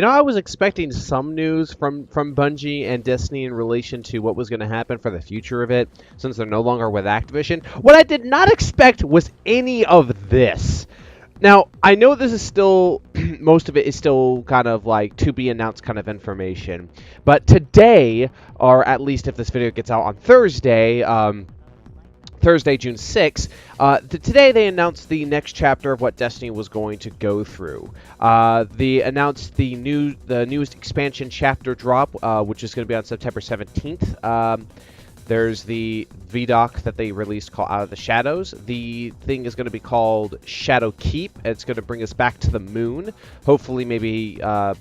I was expecting some news from Bungie and Destiny in relation to what was going to happen for the future of it, since they're no longer with Activision. What I did not expect was any of this. Now, I know this is still, most of it is still kind of like to be announced kind of information, but today, or at least if this video gets out on Thursday, Thursday, June 6th, today they announced the next chapter of what Destiny was going to go through. They announced the newest expansion chapter drop, which is going to be on September 17th. There's the VDOC that they released called Out of the Shadows. The thing is going to be called Shadow Keep. It's going to bring us back to the moon. Hopefully, maybe add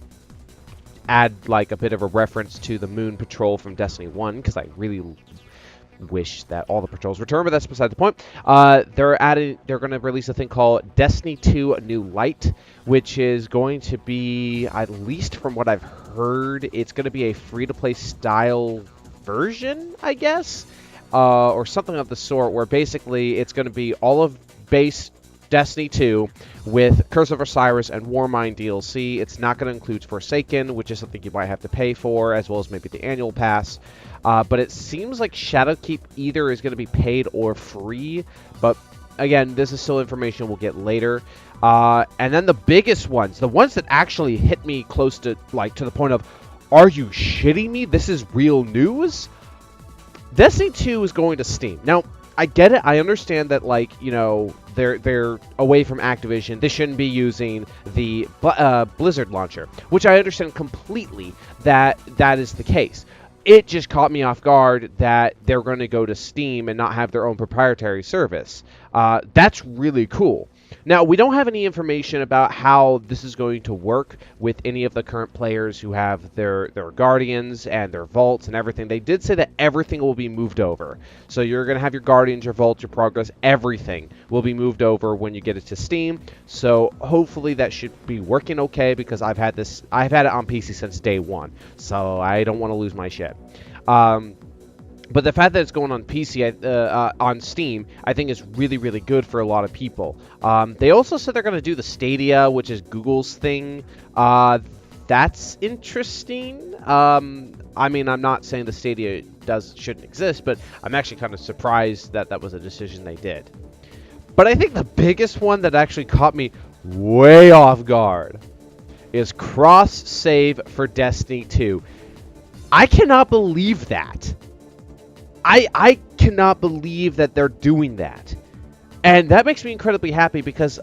like a bit of a reference to the Moon Patrol from Destiny 1, because I really wish that all the patrols return, but that's beside the point. They're going to release a thing called Destiny 2 A New Light, which is going to be, at least from what I've heard, it's going to be a free-to-play style version, I guess, or something of the sort, where basically it's going to be all of base Destiny 2 with Curse of Osiris and Warmind DLC. It's not going to include Forsaken, which is something you might have to pay for, as well as maybe the annual pass. But it seems like Shadowkeep either is going to be paid or free. But again, this is still information we'll get later. And then the biggest ones, the ones that actually hit me close to, like, to the point of, are you shitting me? This is real news? Destiny 2 is going to Steam. Now, I get it. I understand that, like, they're away from Activision. They shouldn't be using the Blizzard launcher, which I understand completely that is the case. It just caught me off guard that they're going to go to Steam and not have their own proprietary service. That's really cool. Now, we don't have any information about how this is going to work with any of the current players who have their Guardians and their Vaults and everything. They did say that everything will be moved over. So you're going to have your Guardians, your Vaults, your Progress, everything will be moved over when you get it to Steam. So hopefully that should be working okay, because I've had it on PC since day one. So I don't want to lose my shit. But the fact that it's going on PC, on Steam, I think is really, really good for a lot of people. They also said they're going to do the Stadia, which is Google's thing. That's interesting. I mean, I'm not saying the Stadia shouldn't exist, but I'm actually kind of surprised that that was a decision they did. But I think the biggest one that actually caught me way off guard is cross-save for Destiny 2. I cannot believe that. I cannot believe that they're doing that. And that makes me incredibly happy because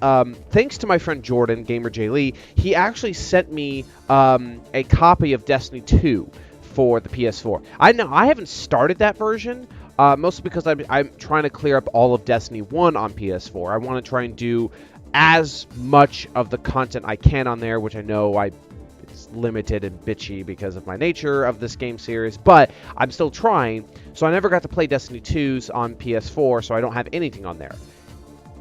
thanks to my friend Jordan, Gamer J. Lee, he actually sent me a copy of Destiny 2 for the PS4. I haven't started that version, mostly because I'm trying to clear up all of Destiny 1 on PS4. I want to try and do as much of the content I can on there, which I know it's limited and bitchy because of my nature of this game series, but I'm still trying. So I never got to play Destiny 2s on PS4, so I don't have anything on there.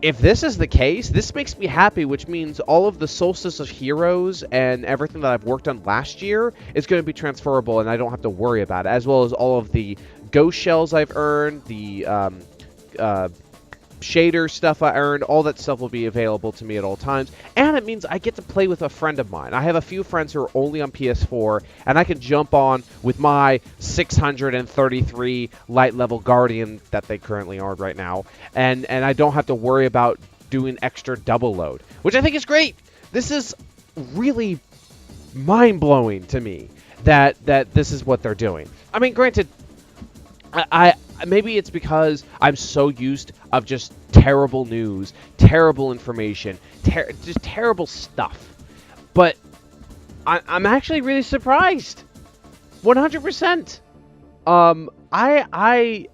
If this is the case, this makes me happy, which means all of the Solstice of Heroes and everything that I've worked on last year is going to be transferable, and I don't have to worry about it, as well as all of the ghost shells I've earned, the shader stuff I earned, all that stuff will be available to me at all times, and it means I get to play with a friend of mine. I have a few friends who are only on PS4, and I can jump on with my 633 light level Guardian that they currently are right now, and I don't have to worry about doing extra double load, which I think is great. This is really mind-blowing to me that this is what they're doing. I mean, granted, I maybe it's because I'm so used of just terrible news, terrible information, just terrible stuff. But I'm actually really surprised. 100%. I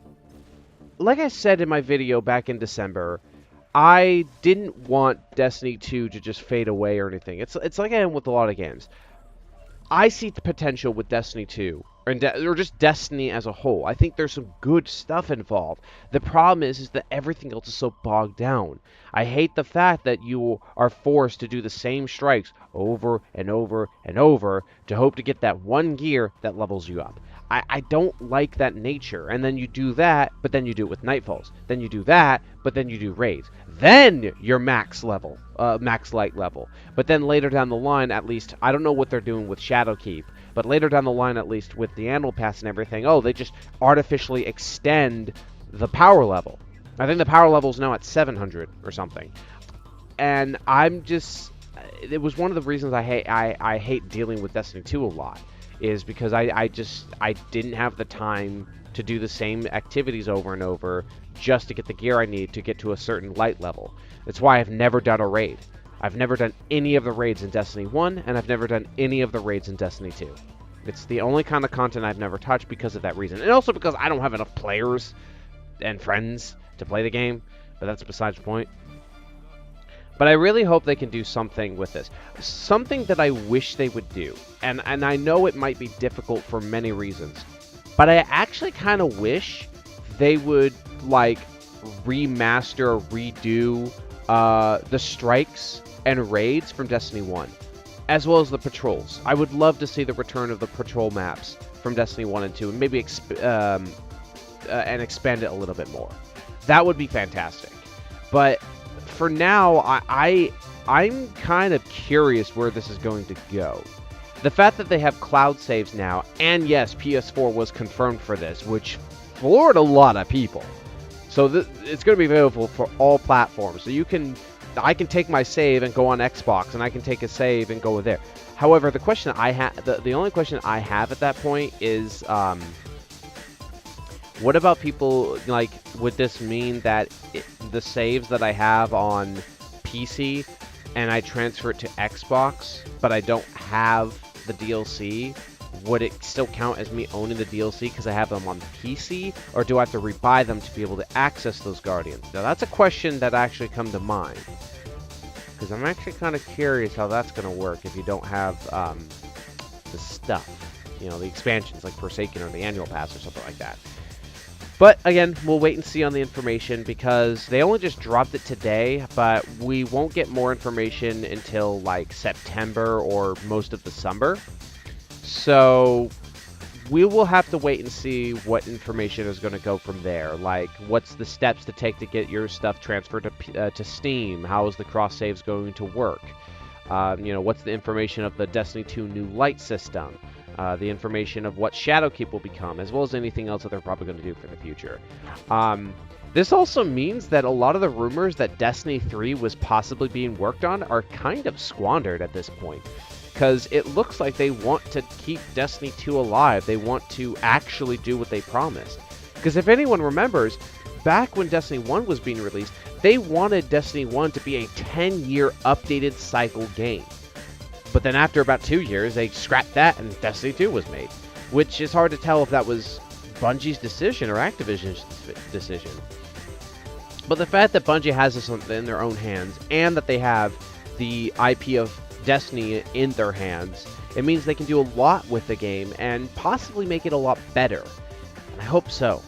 like I said in my video back in December, I didn't want Destiny 2 to just fade away or anything. It's like I am with a lot of games. I see the potential with Destiny 2, or just Destiny as a whole. I think there's some good stuff involved. The problem is that everything else is so bogged down. I hate the fact that you are forced to do the same strikes over and over and over to hope to get that one gear that levels you up. I don't like that nature. And then you do that, but then you do it with Nightfalls. Then you do that, but then you do raids. Then you're max level, max light level. But then later down the line, at least, I don't know what they're doing with Shadowkeep, but later down the line, at least with the Annual Pass and everything, oh, they just artificially extend the power level. I think the power level is now at 700 or something. And I'm just, it was one of the reasons I hate dealing with Destiny 2 a lot, is because I didn't have the time to do the same activities over and over just to get the gear I need to get to a certain light level. That's why I've never done a raid. I've never done any of the raids in Destiny 1, and I've never done any of the raids in Destiny 2. It's the only kind of content I've never touched because of that reason. And also because I don't have enough players and friends to play the game, but that's besides the point. But I really hope they can do something with this. Something that I wish they would do, and I know it might be difficult for many reasons, but I actually kind of wish they would, like, remaster or redo the strikes and raids from Destiny 1, as well as the patrols. I would love to see the return of the patrol maps from Destiny 1 and 2, and maybe expand it a little bit more. That would be fantastic. But for now, I'm kind of curious where this is going to go. The fact that they have cloud saves now, and yes, PS4 was confirmed for this, which floored a lot of people. So it's going to be available for all platforms. So I can take my save and go on Xbox, and I can take a save and go there. However, the question I have, the only question I have at that point is, what about people, like, would this mean that the saves that I have on PC and I transfer it to Xbox, but I don't have the DLC, would it still count as me owning the DLC because I have them on PC, or do I have to rebuy them to be able to access those Guardians? Now, that's a question that actually come to mind, because I'm actually kind of curious how that's going to work if you don't have the stuff, you know, the expansions like Forsaken or the Annual Pass or something like that. But again, we'll wait and see on the information, because they only just dropped it today, but we won't get more information until like September or most of the summer. So we will have to wait and see what information is going to go from there. Like, what's the steps to take to get your stuff transferred to Steam? How is the cross saves going to work? You know, what's the information of the Destiny 2 new light system? The information of what Shadowkeep will become, as well as anything else that they're probably going to do for the future. This also means that a lot of the rumors that Destiny 3 was possibly being worked on are kind of squandered at this point, because it looks like they want to keep Destiny 2 alive. They want to actually do what they promised. Because if anyone remembers, back when Destiny 1 was being released, they wanted Destiny 1 to be a 10-year updated cycle game. But then after about 2 years, they scrapped that and Destiny 2 was made. Which is hard to tell if that was Bungie's decision or Activision's decision. But the fact that Bungie has this in their own hands, and that they have the IP of Destiny in their hands, it means they can do a lot with the game and possibly make it a lot better. And I hope so.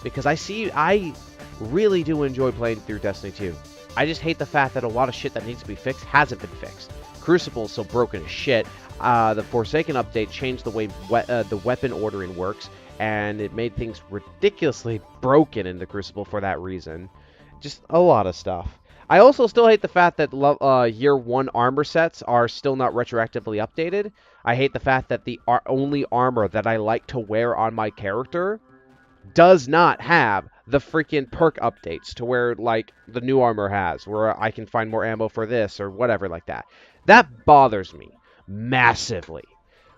Because I really do enjoy playing through Destiny 2. I just hate the fact that a lot of shit that needs to be fixed hasn't been fixed. Crucible is so broken as shit. The Forsaken update changed the way the weapon ordering works, and it made things ridiculously broken in the Crucible for that reason. Just a lot of stuff. I also still hate the fact that Year 1 armor sets are still not retroactively updated. I hate the fact that the only armor that I like to wear on my character does not have the freaking perk updates to where, like, the new armor has, where I can find more ammo for this or whatever like that. That bothers me massively.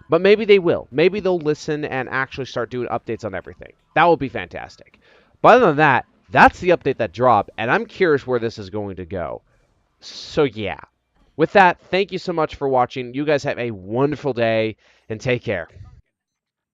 But maybe they will. Maybe they'll listen and actually start doing updates on everything. That will be fantastic. But other than that, that's the update that dropped, and I'm curious where this is going to go. So yeah. With that, thank you so much for watching. You guys have a wonderful day, and take care.